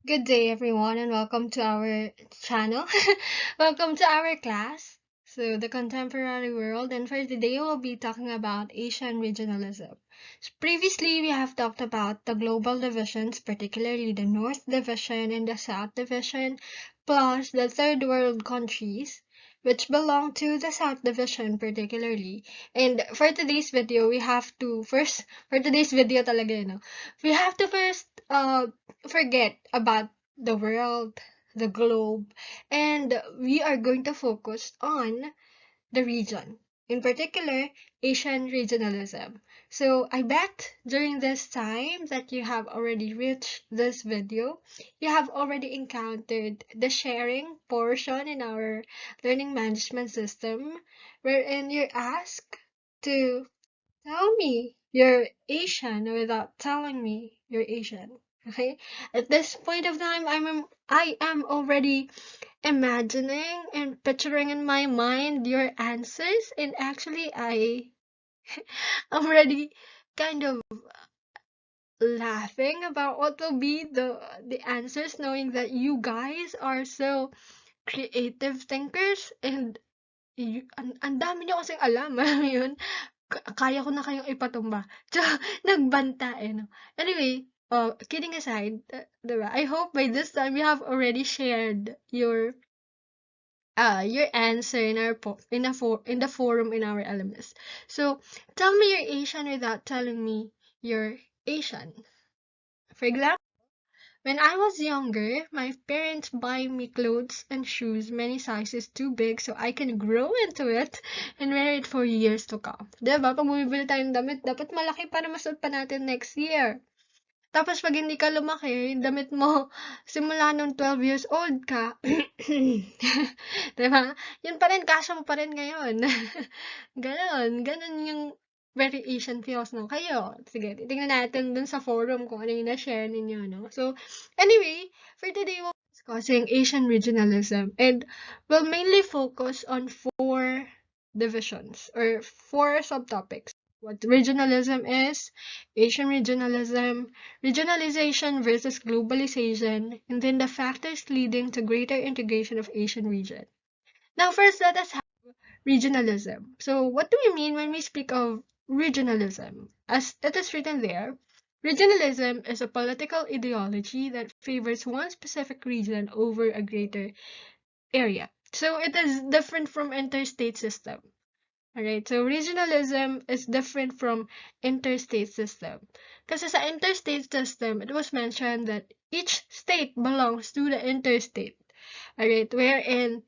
Good day, everyone, and welcome to our channel. Welcome to our class. So, the contemporary world, and for today, we'll be talking about Asian regionalism. So previously, we have talked about the global divisions, particularly the North Division and the South Division, plus the Third World countries, which belong to the South Division particularly. And for today's video, for today's video talaga, we have to first forget about the world, the globe, and we are going to focus on the region, in particular, Asian regionalism. So I bet during this time that you have already reached this video, you have already encountered the sharing portion in our learning management system, wherein you're asked to tell me you're Asian without telling me you're Asian. Okay? At this point of time, I am already imagining and picturing in my mind your answers, and actually I am already kind of laughing about what will be the answers, knowing that you guys are so creative thinkers and ang dami niyo kasing alam, alam mo yun? Kaya ko na kayong ipatumba. Tsaka, nagbanta eh, no? Anyway, kidding aside, diba? I hope by this time you have already shared your answer in our in the forum in our LMS. So, tell me you're Asian without telling me you're Asian. For example, when I was younger, my parents buy me clothes and shoes many sizes too big so I can grow into it and wear it for years to come. Diba? Pag bumibili tayong damit, dapat malaki para masuot pa natin next year. Tapos pag hindi ka lumaki, yung damit mo, simula nung 12 years old ka, diba? Yun pa rin, kasya mo pa rin ngayon. Ganon yung variation feels no kayo. Sige, titingnan natin dun sa forum kung ano yung na-share ninyo, no? So, anyway, for today, we'll be discussing Asian regionalism and we'll mainly focus on four divisions or four subtopics. What regionalism is, Asian regionalism, regionalization versus globalization, and then the factors leading to greater integration of Asian region. Now, first, let us have regionalism. So, what do we mean when we speak of regionalism? As it is written there, regionalism is a political ideology that favors one specific region over a greater area. So, it is different from interstate system. Alright, so regionalism is different from interstate system. Kasi sa interstate system, it was mentioned that each state belongs to the interstate. Alright, wherein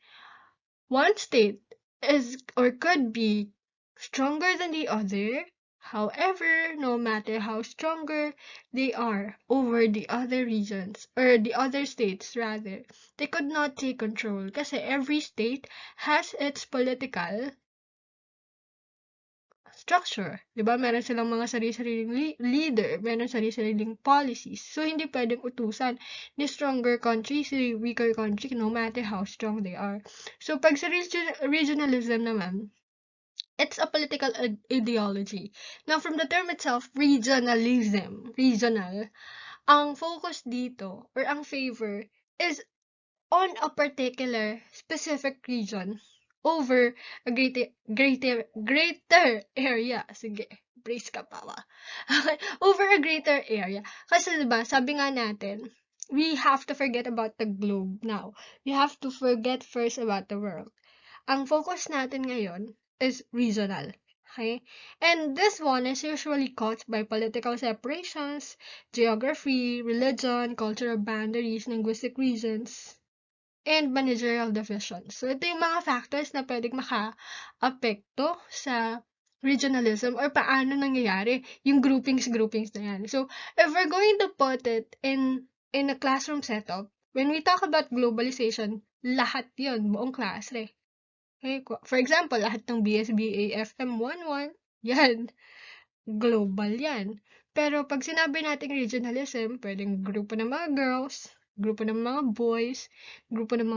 one state is or could be stronger than the other. However, no matter how stronger they are over the other regions or the other states rather, they could not take control kasi every state has its political structure. 'Di ba? Meron silang mga sarili-sariling leader, meron sarili-sariling policies. So, hindi pwedeng utusan ni stronger country si weaker country no matter how strong they are. So, pag sa regionalism naman, it's a political ideology. Now, from the term itself, regional, ang focus dito or ang favor is on a particular specific region over a greater area. Sige, brace ka pa ba? Over a greater area. Kasi diba, sabi nga natin, we have to forget about the globe now. We have to forget first about the world. Ang focus natin ngayon is regional. Okay? And this one is usually caused by political separations, geography, religion, cultural boundaries, linguistic reasons, and managerial divisions. So, ito yung mga factors na pwedeng maka-apekto sa regionalism or paano nangyayari yung groupings na yan. So, if we're going to put it in a classroom setup, when we talk about globalization, lahat yun, buong klase. Okay? For example, lahat ng BSBA FM 11, yan, global yan. Pero pag sinabi nating regionalism, pwedeng grupo ng mga girls, grupo ng mga boys, grupo ng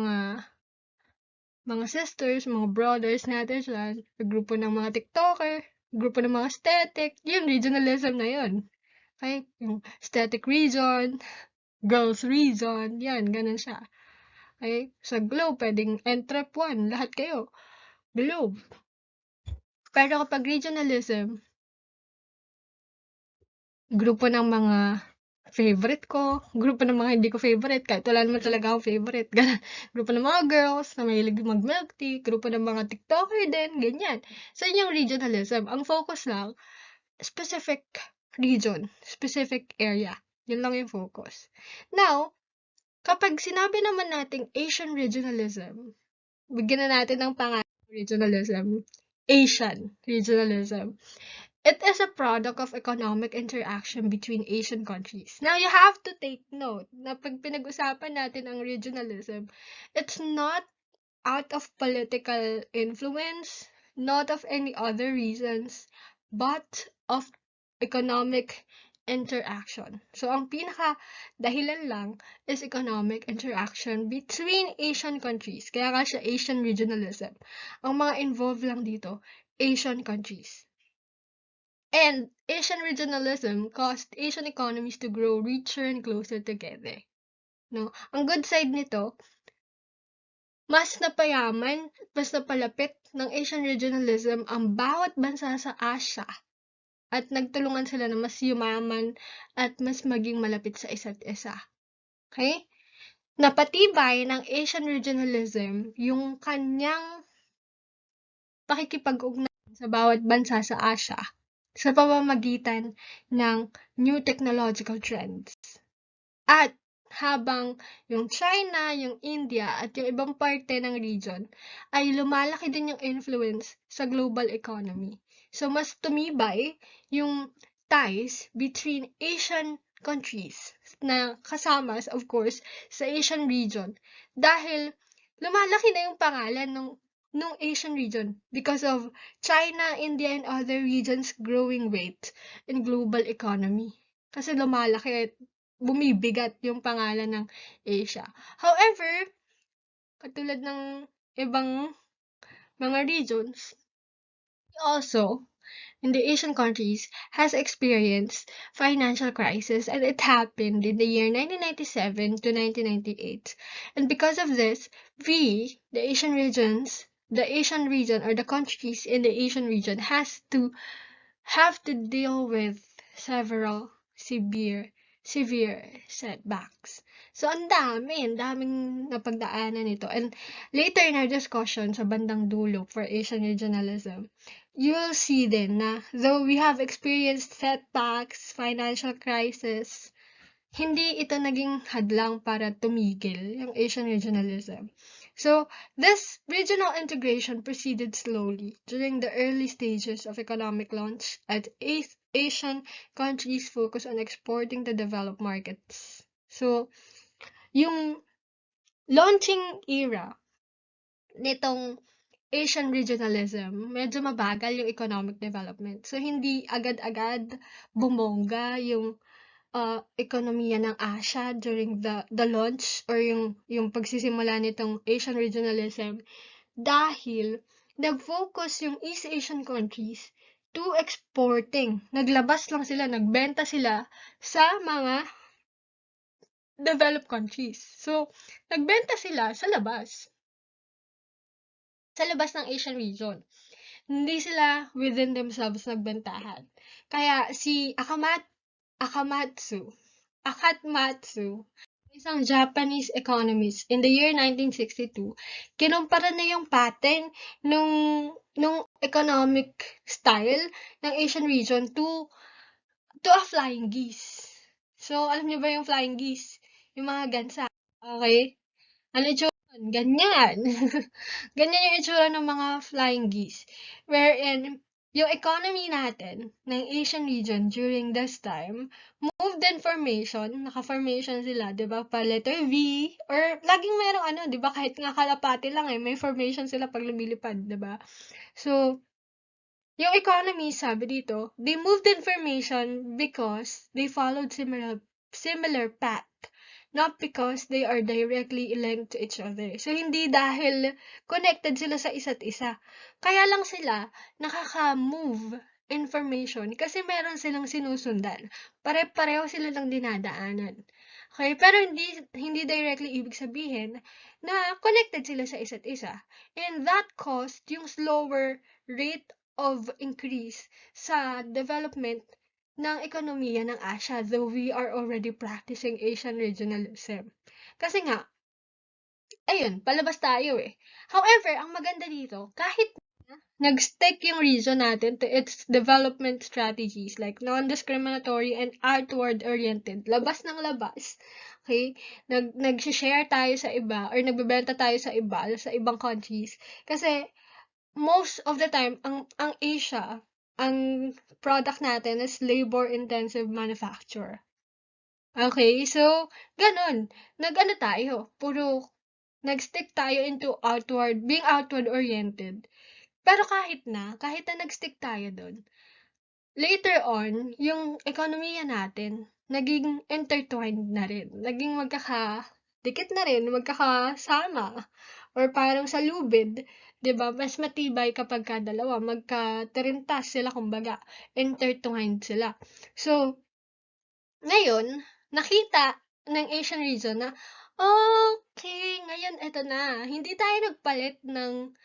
mga sisters, mga brothers natin dyan, grupo ng mga TikToker, grupo ng mga aesthetic, yun, regionalism na yun. Okay? Yung aesthetic region, girls region, yan, ganun siya. Okay? Sa globe, pwedeng entrep 1, lahat kayo. Globe. Pero kapag regionalism, grupo ng mga favorite ko, grupo ng mga hindi ko favorite, kahit wala naman talaga akong favorite. Ganun. Grupo ng mga girls na mahilig mag-milk tea, grupo ng mga TikToker din, ganyan. So, yun yung regionalism. Ang focus lang, specific region, specific area. Yun lang yung focus. Now, kapag sinabi naman nating Asian regionalism, bigyan na natin ng pangalan regionalism, Asian regionalism. It is a product of economic interaction between Asian countries. Now, you have to take note na pag pinag-usapan natin ang regionalism, it's not out of political influence, not of any other reasons, but of economic interaction. So, ang pinaka dahilan lang is economic interaction between Asian countries. Kaya nga siya Asian regionalism. Ang mga involved lang dito, Asian countries. And Asian regionalism caused Asian economies to grow richer and closer together. No? Ang good side nito, mas napayaman, mas napalapit ng Asian regionalism ang bawat bansa sa Asia at nagtulungan sila na mas yumaman at mas maging malapit sa isa't isa. Okay? Napatibay ng Asian regionalism yung kanyang pakikipag-ugnayan sa bawat bansa sa Asia sa pamamagitan ng new technological trends. At habang yung China, yung India, at yung ibang parte ng region ay lumalaki din yung influence sa global economy. So, mas tumibay yung ties between Asian countries na kasama, of course, sa Asian region dahil lumalaki na yung pangalan nung Asian region because of China, India, and other regions' growing weight in global economy. Kasi lumalaki at bumibigat yung pangalan ng Asia. However, katulad ng ibang mga regions, also, in the Asian countries, has experienced financial crisis and it happened in the year 1997 to 1998. And because of this, the Asian region or the countries in the Asian region have to deal with several severe setbacks. So, ang daming napagdaanan nito. And later in our discussion sa bandang dulo for Asian regionalism, you'll see din na though we have experienced setbacks, financial crisis, hindi ito naging hadlang para tumigil yung Asian regionalism. So, this regional integration proceeded slowly during the early stages of economic launch as Asian countries focus on exporting to developed markets. So, yung launching era nitong Asian regionalism, medyo mabagal yung economic development. So, hindi agad-agad bumongga yung ekonomiya ng Asia during the launch or yung pagsisimula nitong Asian regionalism dahil nag-focus yung East Asian countries to exporting. Naglabas lang sila, nagbenta sila sa mga developed countries. So, nagbenta sila sa labas ng Asian region. Hindi sila within themselves nagbentahan. Kaya si Akamatsu, isang Japanese economist in the year 1962, kinumpara na yung pattern nung economic style ng Asian region to a flying geese. So, alam niyo ba yung flying geese? Yung mga gansa. Okay? Ano itsura? Ganyan. Ganyan yung itsura ng mga flying geese. Wherein, yung economy natin ng Asian region during this time, moved in formation, naka-formation sila, di ba, pa letter V, or laging merong di ba, kahit nga kalapati lang may formation sila pag lumilipad, di ba? So, yung economy, sabi dito, they moved in formation because they followed similar path, not because they are directly linked to each other. So, hindi dahil connected sila sa isa't isa. Kaya lang sila nakaka-move information kasi meron silang sinusundan. Pare-pareho sila lang dinadaanan. Okay, pero hindi directly ibig sabihin na connected sila sa isa't isa. And that caused yung slower rate of increase sa development ng ekonomiya ng Asia, though we are already practicing Asian regionalism. Kasi nga, ayun, palabas tayo eh. However, ang maganda dito, kahit nag-stick yung region natin to its development strategies like non-discriminatory and outward-oriented. Labas ng labas. Okay? Nag-share tayo sa iba or nagbebenta tayo sa ibang countries. Kasi most of the time, ang Asia, ang product natin is labor-intensive manufacture. Okay? So, ganun. Nag-ano tayo, nag-stick tayo into being outward-oriented. Pero kahit na nag-stick tayo doon, later on, yung ekonomiya natin, naging intertwined na rin. Naging magkakadikit na rin, magkakasama. Or parang sa lubid, 'di ba? Mas matibay kapag dalawa, magka-trintas sila kumbaga, intertwined sila. So, ngayon, nakita ng Asian region na, okay, ngayon eto na. Hindi tayo nagpalit ng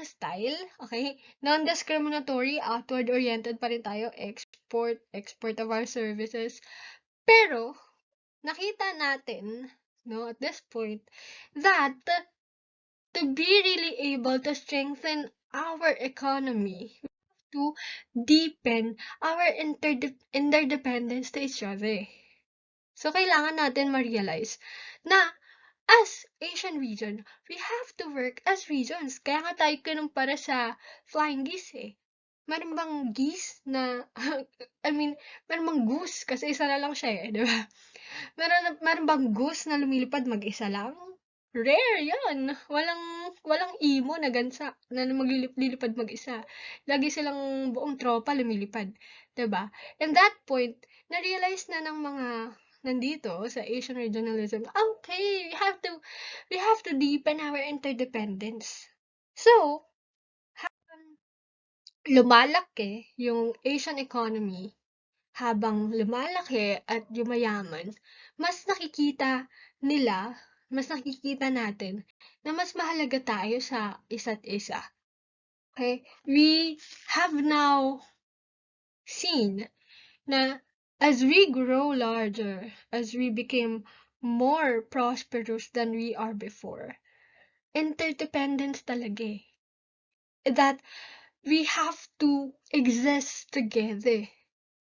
style, okay? Non-discriminatory, outward-oriented pa rin tayo, export of our services. Pero, nakita natin, no, at this point, that to be really able to strengthen our economy, to deepen our interdependence to each other. So, kailangan natin ma-realize na as Asian region, we have to work as regions. Kaya nga tayo kinumpara sa flying geese eh. Meron bang geese na, I mean, meron bang goose? Kasi isa na lang siya eh, di ba? Meron bang goose na lumilipad mag-isa lang? Rare yun. Walang imo na gansa na maglilipad mag-isa. Lagi silang buong tropa lumilipad. 'Di ba? And that point, na-realize na ng mga nandito sa Asian regionalism, okay, we have to deepen our interdependence. So, lumalaki yung Asian economy, habang lumalaki at yumayaman, mas nakikita natin na mas mahalaga tayo sa isa't isa. Okay? We have now seen na as we grow larger, as we became more prosperous than we are before, interdependence talaga eh. That we have to exist together.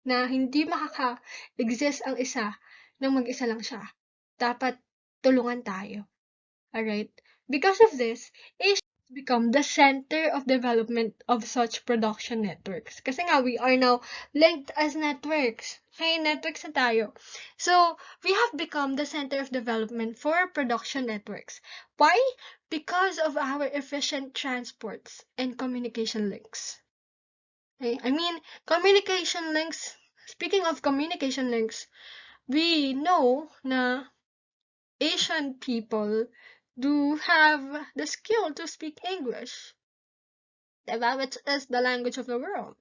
Na hindi makaka-exist ang isa nang mag-isa lang siya. Dapat tulungan tayo. Alright? Because of this, Asia has become the center of development of such production networks. Kasi nga, we are now linked as networks. Okay, networks na tayo. So, we have become the center of development for production networks. Why? Because of our efficient transports and communication links. Okay? I mean, communication links, speaking of communication links, we know na Asian people do have the skill to speak English, diba? Which is the language of the world.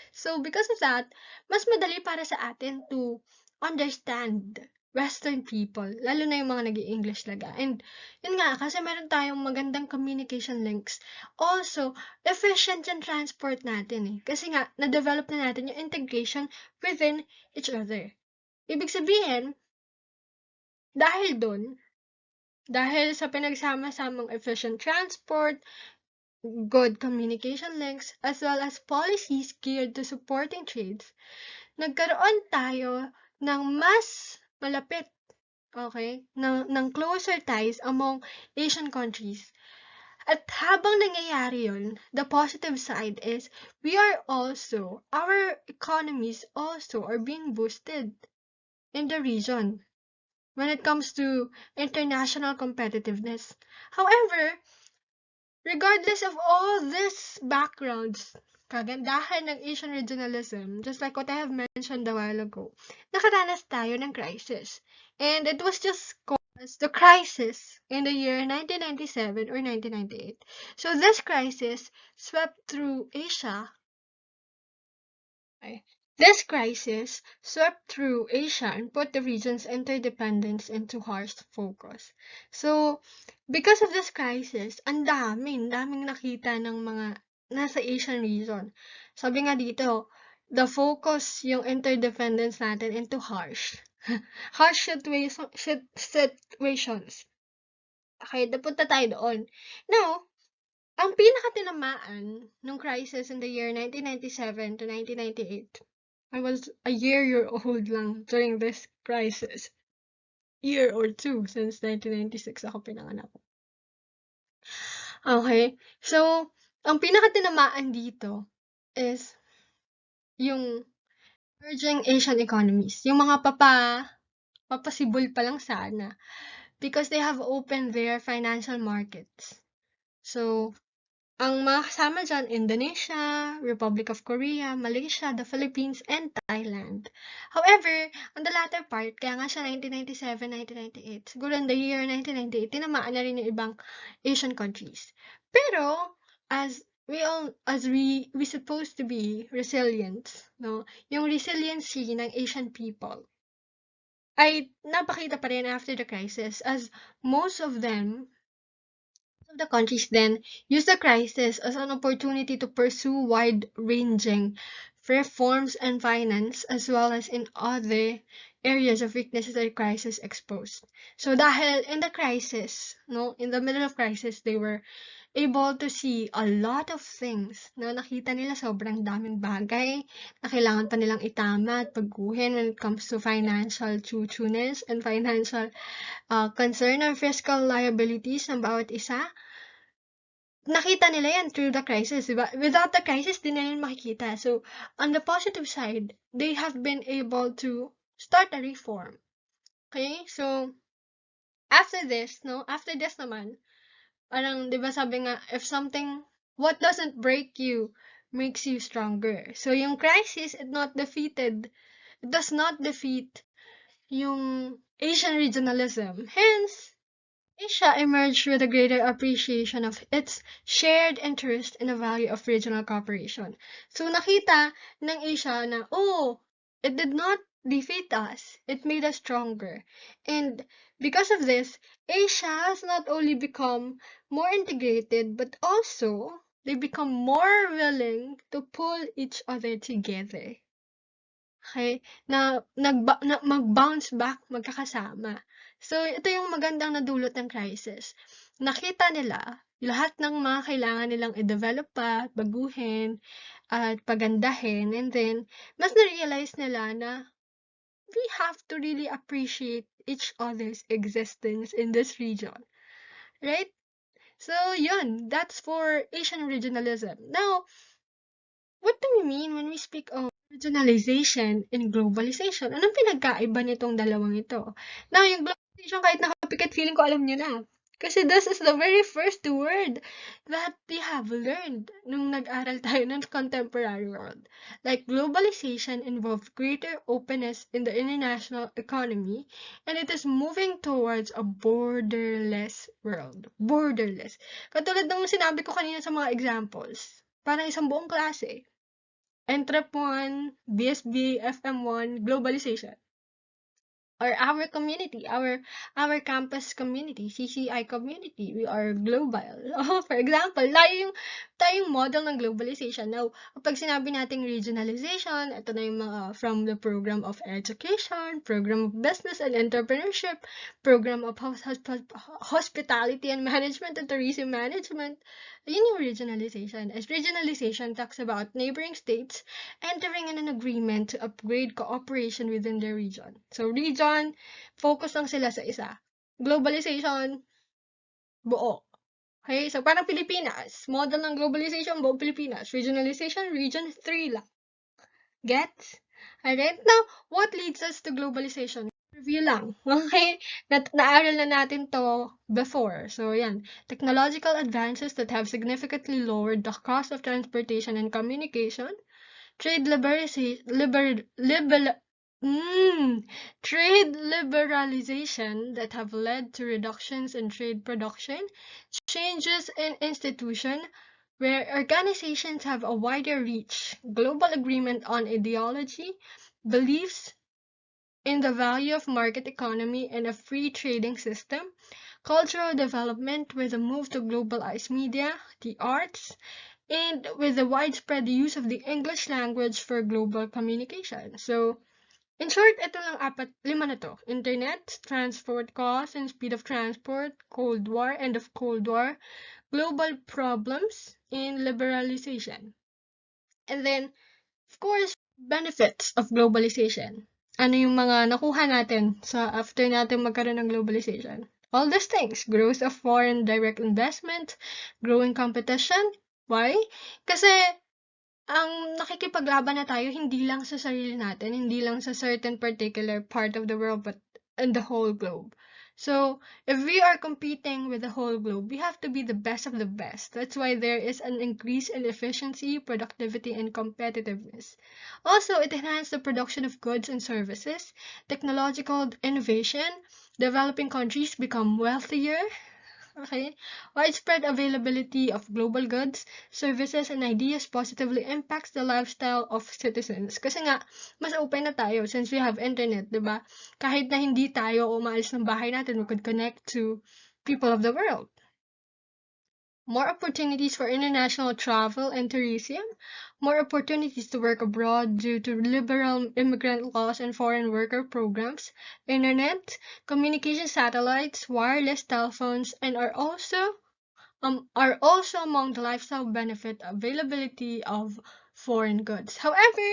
So, because of that, mas madali para sa atin to understand Western people, lalo na yung mga nag-i-English talaga. And, yun nga, kasi meron tayong magandang communication links. Also, efficient yung transport natin eh. Kasi nga, na-develop na natin yung integration within each other. Ibig sabihin, dahil sa pinagsama-samang efficient transport, good communication links, as well as policies geared to supporting trades, nagkaroon tayo ng mas malapit, okay, ng closer ties among Asian countries. At habang nangyayari yun, the positive side is our economies also are being boosted in the region when it comes to international competitiveness. However, regardless of all these backgrounds, kagandahan ng Asian regionalism, just like what I have mentioned a while ago, nakaranas tayo ng crisis. And it was just caused the crisis in the year 1997 or 1998. So this crisis swept through Asia. Okay. This crisis swept through Asia and put the region's interdependence into harsh focus. So, because of this crisis, daming nakita ng mga nasa Asian region. Sabi nga dito, the focus yung interdependence natin into harsh situations. Okay, napunta tayo doon. Now, ang pinakatinamaan nung crisis in the year 1997 to 1998, I was a year old lang during this crisis. Year or two since 1996 ako pinanganak. Okay, so, ang pinakatinamaan dito is yung emerging Asian economies. Yung mga papasibol pa lang sana because they have opened their financial markets. So, ang mga kasama dyan, Indonesia, Republic of Korea, Malaysia, the Philippines, and Thailand. However, on the latter part, kaya nga siya 1997, 1998, siguro in the year 1998, tinamaan na rin yung ibang Asian countries. Pero, we supposed to be resilient, no? Yung resiliency ng Asian people ay napakita pa rin after the crisis as most of the countries then use the crisis as an opportunity to pursue wide-ranging reforms and finance as well as in other areas of weaknesses that the crisis exposed. So dahil in the crisis, no, in the middle of crisis, they were able to see a lot of things na nakita nila sobrang daming bagay na kailangan pa nilang itama at pagguhin when it comes to financial choo-chooness and financial concern or fiscal liabilities ng bawat isa. Nakita nila yan through the crisis, diba? Without the crisis, di nila makikita. So, on the positive side, they have been able to start a reform. Okay? So, after this naman, parang, di ba sabi nga, what doesn't break you makes you stronger. So, yung crisis, it does not defeat yung Asian regionalism. Hence, Asia emerged with a greater appreciation of its shared interest in the value of regional cooperation. So nakita ng Asia na, it did not defeat us, it made us stronger. And because of this, Asia has not only become more integrated, but also they become more willing to pull each other together. Okay, mag-bounce back magkakasama. So, ito yung magandang nadulot ng crisis. Nakita nila lahat ng mga kailangan nilang i-develop pa, baguhin, at pagandahin, and then, mas na-realize nila na we have to really appreciate each other's existence in this region. Right? So, yun. That's for Asian regionalism. Now, what do we mean when we speak of regionalization and globalization? Anong pinagkaiba nitong dalawang ito? Now, yung globalization, kahit nakapikit, feeling ko alam nyo na. Kasi this is the very first word that we have learned nung nag-aral tayo ng contemporary world. Like, globalization involves greater openness in the international economy, and it is moving towards a borderless world. Borderless. Katulad ng sinabi ko kanina sa mga examples. Parang isang buong klase. Entrep 1, BSB, FM1, globalization. Or our community, our campus community, CCI community, we are global. For example, tayong model ng globalization. Now, pag sinabi nating regionalization, ito na yung mga from the program of education, program of business and entrepreneurship, program of hospitality and management and tourism management. Yun yung regionalization. As regionalization talks about neighboring states entering in an agreement to upgrade cooperation within their region. So, region, focus lang sila sa isa. Globalization, buo. Okay? So, parang Pilipinas. Model ng globalization, buong Pilipinas. Regionalization, region 3 lang. Gets? Alright? Now, what leads us to globalization? Review lang. Okay? Naaral na natin to before. So, yan. Technological advances that have significantly lowered the cost of transportation and communication. Trade liberalization that have led to reductions in trade production, changes in institution, where organizations have a wider reach, global agreement on ideology, beliefs in the value of market economy and a free trading system, cultural development with a move to globalized media, the arts, and with the widespread use of the English language for global communication. So, in short, ito lang lima na to. Internet, transport costs and speed of transport, Cold War, end of Cold War, global problems, and liberalization. And then, of course, benefits of globalization. Ano yung mga nakuha natin sa after natin magkaroon ng globalization? All these things. Growth of foreign direct investment, growing competition. Why? Kasi ang nakikipaglaban na tayo hindi lang sa sarili natin, hindi lang sa certain particular part of the world, but in the whole globe. So, if we are competing with the whole globe, we have to be the best of the best. That's why there is an increase in efficiency, productivity, and competitiveness. Also, it enhances the production of goods and services, technological innovation, developing countries become wealthier, okay? Widespread availability of global goods, services, and ideas positively impacts the lifestyle of citizens. Kasi nga, mas open na tayo since we have internet, di ba? Kahit na hindi tayo umaalis ng bahay natin, we could connect to people of the world. More opportunities for international travel and tourism, more opportunities to work abroad due to liberal immigrant laws and foreign worker programs, internet, communication satellites, wireless telephones, and are also among the lifestyle benefit availability of foreign goods. However,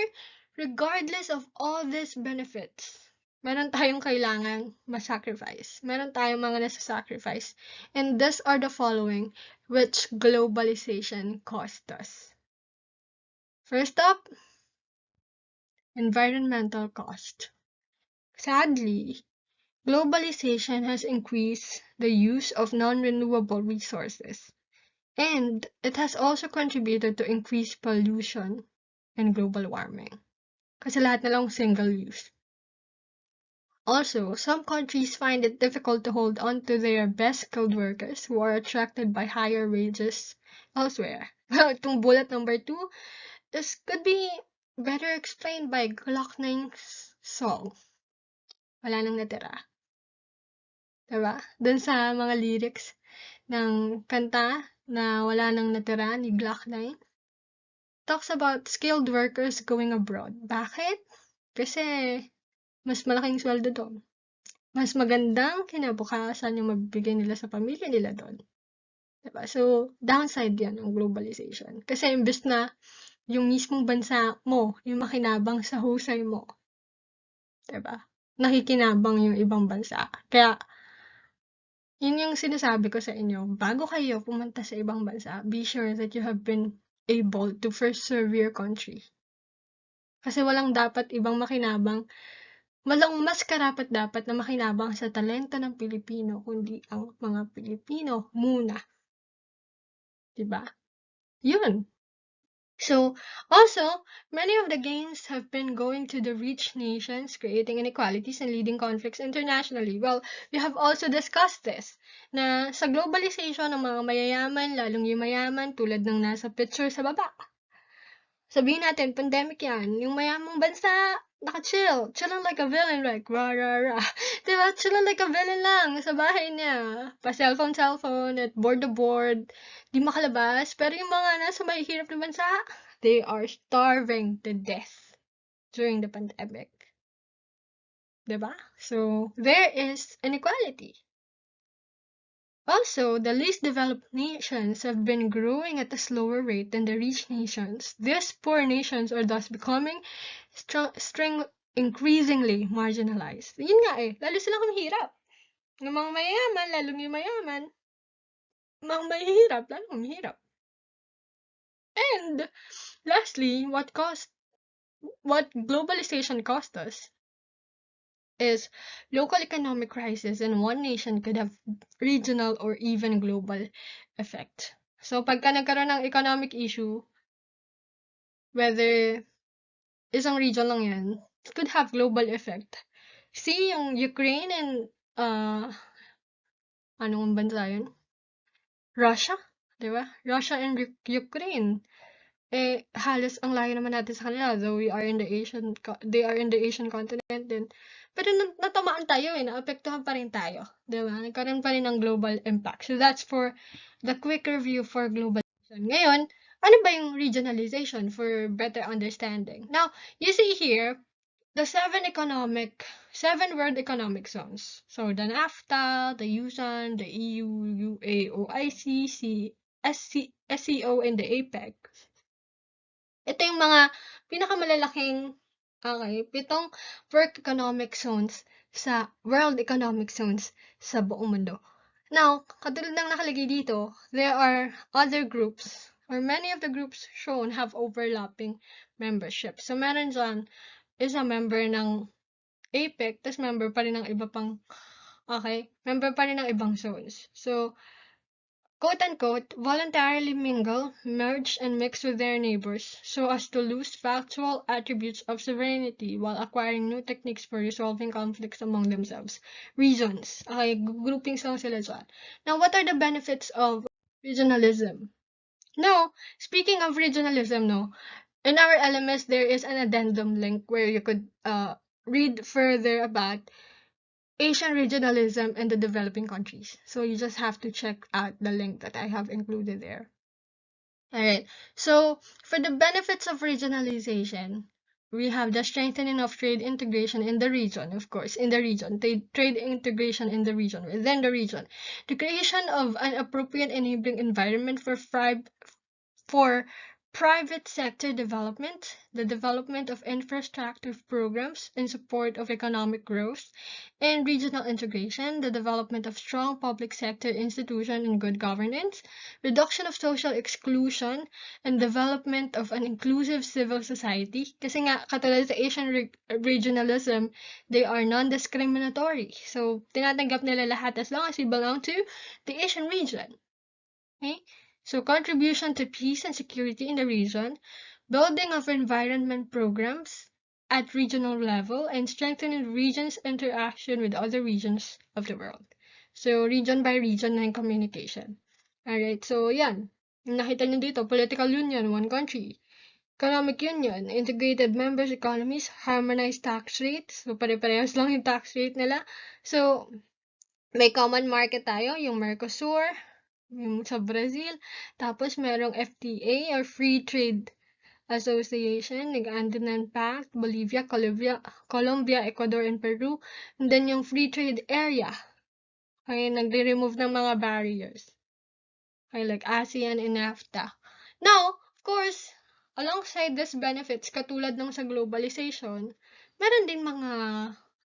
regardless of all these benefits, meron tayong kailangan masacrifice. Meron tayong mga nasa-sacrifice. And these are the following which globalization cost us. First up, environmental cost. Sadly, globalization has increased the use of non-renewable resources. And it has also contributed to increased pollution and global warming. Kasi lahat na lang single use. Also, some countries find it difficult to hold on to their best skilled workers who are attracted by higher wages elsewhere. Well, itong bullet number 2, this could be better explained by Glock 9's song. Wala nang natira. Diba? Dun sa mga lyrics ng kanta na wala nang natira ni Glock 9. Talks about skilled workers going abroad. Bakit? Kasi mas malaking sweldo doon. Mas magandang kinabukasan yung mabibigay nila sa pamilya nila doon. Diba? So, downside yan ng globalization. Kasi imbes na yung mismong bansa mo, yung makinabang sa husay mo. Diba? Nakikinabang yung ibang bansa. Kaya, yun yung sinasabi ko sa inyo. Bago kayo pumunta sa ibang bansa, be sure that you have been able to first serve your country. Kasi walang dapat ibang makinabang, mas karapat dapat na makinabang sa talento ng Pilipino, kundi ang mga Pilipino muna. Diba? Yun. So, also, many of the gains have been going to the rich nations, creating inequalities and leading conflicts internationally. Well, we have also discussed this, na sa globalization ng mga mayayaman, lalong yung mayaman, tulad ng nasa picture sa baba. Sabihin natin, pandemic yan. Yung mayamang bansa, naka-chill. Chilling like a villain, like, rah, rah, rah. Diba? Chilling like a villain lang sa bahay niya. Pa-cellphone, at board to board. Di makalabas. Pero yung mga nasa mahihirap na bansa, they are starving to death during the pandemic. Diba? So, there is inequality. Also, the least developed nations have been growing at a slower rate than the rich nations. These poor nations are thus becoming increasingly marginalized. Yun nga eh, lalo silang mahirap. Yung mga mayayaman, lalong yung mayaman. Mga mahirap, lalong mahirap. And, lastly, what globalization cost us is local economic crisis in one nation could have regional or even global effect. So, pagka nagkaroon ng economic issue, whether isang region lang yan, it could have global effect. See, yung Ukraine and, anong bansa yun? Russia? 'di ba? Russia and Ukraine. Eh, halos ang layo naman natin sa kanila, though we are in the they are in the Asian continent din. Pero natamaan tayo eh, naapektuhan pa rin tayo, di ba? Nagkaroon pa rin ng global impact. So that's for the quick review for globalization. Ngayon, ano ba yung regionalization for better understanding? Now, you see here, the seven world economic zones. So the NAFTA, the USAN, the EU, UAOIC, SCO, and the APEC. Ito yung mga pinakamalalaking, okay, 7 world economic zones sa buong mundo. Now, katulad ng nakalagay dito, there are other groups or many of the groups shown have overlapping membership. So, meron dyan, isa member ng APEC, tas member pa rin ng iba pang, okay, member pa rin ng ibang zones. So, quote-unquote, voluntarily mingle, merge, and mix with their neighbors so as to lose factual attributes of sovereignty while acquiring new techniques for resolving conflicts among themselves. Reasons. Okay, groupings lang sila dyan. Now, what are the benefits of regionalism? Now, speaking of regionalism, no, in our LMS, there is an addendum link where you could read further about Asian regionalism in the developing countries. So you just have to check out the link that I have included there. Alright, so for the benefits of regionalization, we have the strengthening of trade integration in the region, of course, in the region, trade integration in the region, within the region, the creation of an appropriate enabling environment for private sector development, the development of infrastructure programs in support of economic growth, and regional integration, the development of strong public sector institutions and good governance, reduction of social exclusion, and development of an inclusive civil society. Kasi nga, katulad sa Asian regionalism, they are non-discriminatory. So, tinatanggap nila lahat as long as you belong to the Asian region. Okay? So contribution to peace and security in the region, building of environment programs at regional level, and strengthening the region's interaction with other regions of the world. So region by region na yung communication. Alright, so yan. Nakita nyo dito, political union, one country. Economic union, integrated members economies, harmonized tax rates. So pare-parehas lang yung tax rate nila. So may common market tayo, yung Mercosur, yung sa Brazil. Tapos, merong FTA or Free Trade Association, nag-Andean Pact, Bolivia, Colombia, Ecuador, and Peru. And then, yung Free Trade Area. Okay, nagre-remove ng mga barriers. Okay, like ASEAN and NAFTA. Now, of course, alongside these benefits, katulad ng sa globalization, meron din mga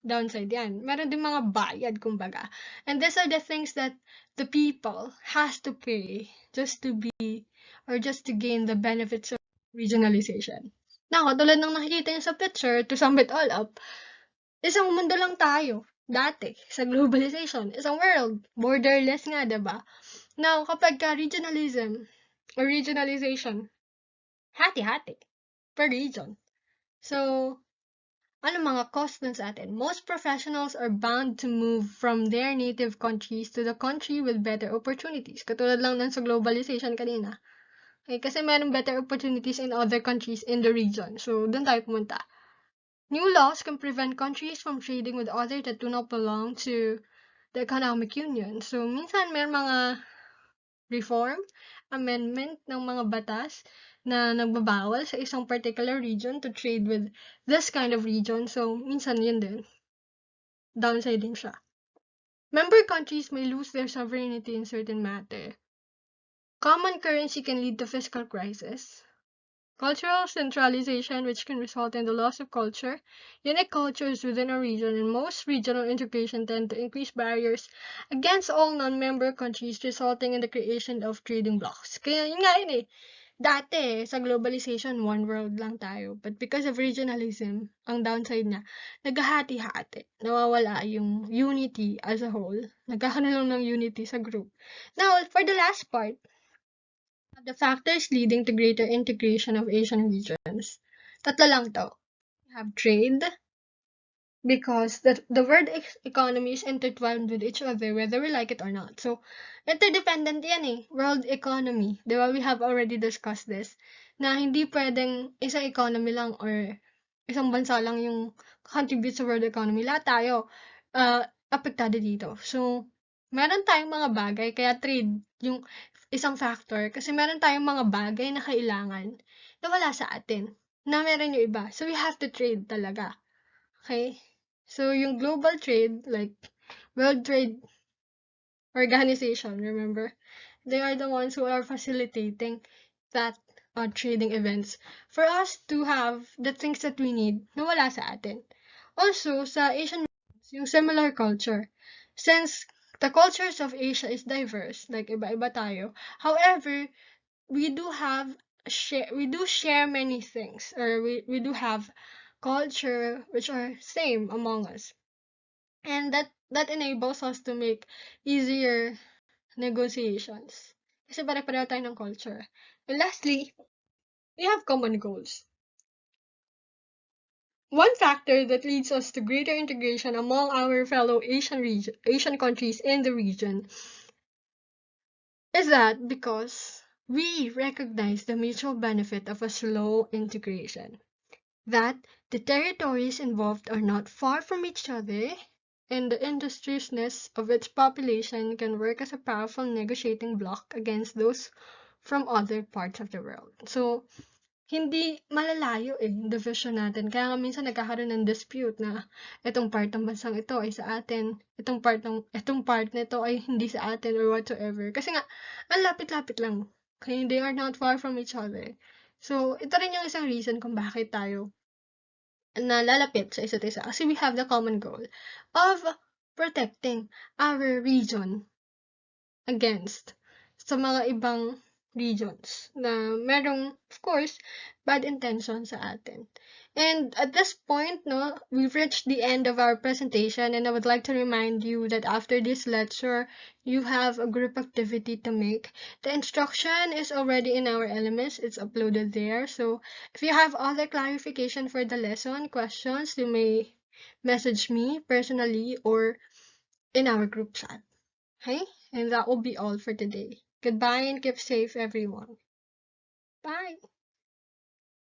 downside yan. Meron din mga bayad, kumbaga. And these are the things that the people has to pay just to be or just to gain the benefits of regionalization. Now, katulad ng nakikita niyo sa picture, to sum it all up, isang mundo lang tayo dati sa globalization. Isang world, borderless nga, diba? Now, kapag ka regionalism or regionalization, hati-hati per region. So, ano mga cost nun sa atin? Most professionals are bound to move from their native countries to the country with better opportunities. Katulad lang nun sa globalization kanina. Okay, kasi meron better opportunities in other countries in the region. So, doon tayo pumunta. New laws can prevent countries from trading with others that do not belong to the economic union. So, minsan may mga reform, amendment ng mga batas na nagbabawal sa isang particular region to trade with this kind of region. So, minsan yun din. Downside din siya. Member countries may lose their sovereignty in certain matter. Common currency can lead to fiscal crisis. Cultural centralization, which can result in the loss of culture. Unique cultures within a region and most regional integration tend to increase barriers against all non-member countries, resulting in the creation of trading blocks. Kaya yun nga yun eh. Dati, sa globalization, one world lang tayo. But because of regionalism, ang downside niya, naghahati-hati. Nawawala yung unity as a whole. Nagkakaroon lang ng unity sa group. Now, for the last part, the factors leading to greater integration of Asian regions. Tatlo lang to. We have trade, because the word economy is intertwined with each other whether we like it or not. So, interdependent yan eh. World economy. Di ba? We have already discussed this. Na hindi pwedeng isang economy lang or isang bansa lang yung contribute sa world economy. Lahat tayo apektado dito. So, meron tayong mga bagay, kaya trade yung isang factor. Kasi meron tayong mga bagay na kailangan na wala sa atin. Na meron yung iba. So, we have to trade talaga. Okay? So, yung global trade, like World Trade Organization, remember? They are the ones who are facilitating that trading events for us to have the things that we need na wala sa atin. Also, sa Asian regions, yung similar culture. Since the cultures of Asia is diverse, like iba-iba tayo. However, we do have we do share many things, or we do have culture which are same among us, and that enables us to make easier negotiations kasi pare-pareho tayo ng culture. And lastly, we have common goals. One factor that leads us to greater integration among our fellow Asian countries in the region is that because we recognize the mutual benefit of a slow integration, that the territories involved are not far from each other, and the industriousness of its population can work as a powerful negotiating bloc against those from other parts of the world. So, hindi malalayo yung division natin. Kaya nga minsan nagkakaroon ng dispute na itong part ng bansang ito ay sa atin, itong part nito ay hindi sa atin or whatsoever. Kasi nga, ang lapit-lapit lang. Okay, they are not far from each other. So, ito rin yung isang reason kung bakit tayo na lalapit sa isa't isa. Kasi we have the common goal of protecting our region against sa mga ibang regions na merong, of course, bad intention sa atin. And at this point, no, we've reached the end of our presentation, and I would like to remind you that after this lecture, you have a group activity to make. The instruction is already in our elements. It's uploaded there. So if you have other clarification for the lesson, questions, you may message me personally or in our group chat. Okay? And that will be all for today. Goodbye and keep safe, everyone. Bye.